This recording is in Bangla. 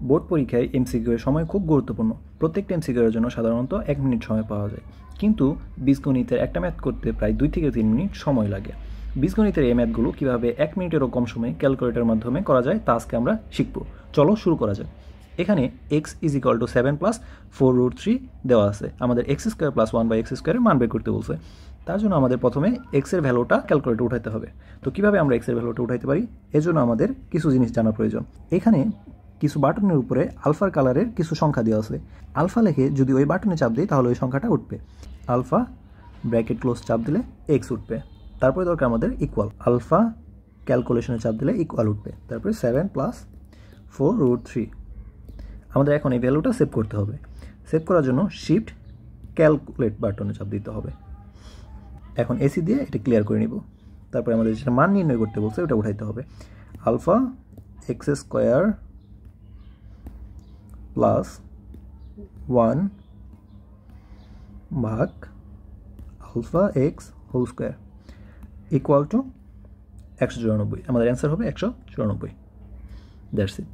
বোর্ড পরীক্ষায় এমসিকিউ এর সময় খুব গুরুত্বপূর্ণ। প্রত্যেকটা এমসিকিউ এর জন্য সাধারণত 1 মিনিট সময় পাওয়া যায়, কিন্তু বীজগণিতের একটা ম্যাথ করতে প্রায় 2 থেকে 3 মিনিট সময় লাগে। বীজগণিতের এই ম্যাথগুলো কীভাবে 1 মিনিটেরও কম সময়ে ক্যালকুলেটরের মাধ্যমে করা যায় তা আজকে আমরা শিখব। চলো শুরু করা যাক। এখানে x = 7 + 4√3 দেওয়া আছে। আমাদের x² + 1/x² এর মান বের করতে বলছে। তার জন্য আমাদের প্রথমে x এর ভ্যালুটা ক্যালকুলেটরে উঠাইতে হবে। তো কীভাবে আমরা x এর ভ্যালুটা উঠাইতে পারি, এর জন্য আমাদের কিছু জিনিস জানা প্রয়োজন। এখানে কিছু বাটনের উপরে আলফার কালারের কিছু সংখ্যা দেওয়া আছে। আলফা লিখে যদি ওই বাটনে চাপ দিই তাহলে ওই সংখ্যাটা উঠবে। আলফা ব্র্যাকেট ক্লোজ চাপ দিলে x উঠবে। তারপরে দরকার আমাদের ইকুয়াল। আলফা ক্যালকুলেশনে চাপ দিলে ইকুয়াল উঠবে। তারপরে 7 + 4√3। আমাদের এখন এই ভ্যালুটা সেভ করতে হবে। সেভ করার জন্য শিফট ক্যালকুলেট বাটনে চাপ দিতে হবে। এখন এসি দিয়ে এটা ক্লিয়ার করে নিব। তারপরে আমাদের যেটা মান নির্ণয় করতে বলছে ওটা উঠাইতে হবে। আলফা x² + 1 ভাগ আলফা x² ইকুয়াল টু 194। আমাদের অ্যান্সার হবে 194। That's it.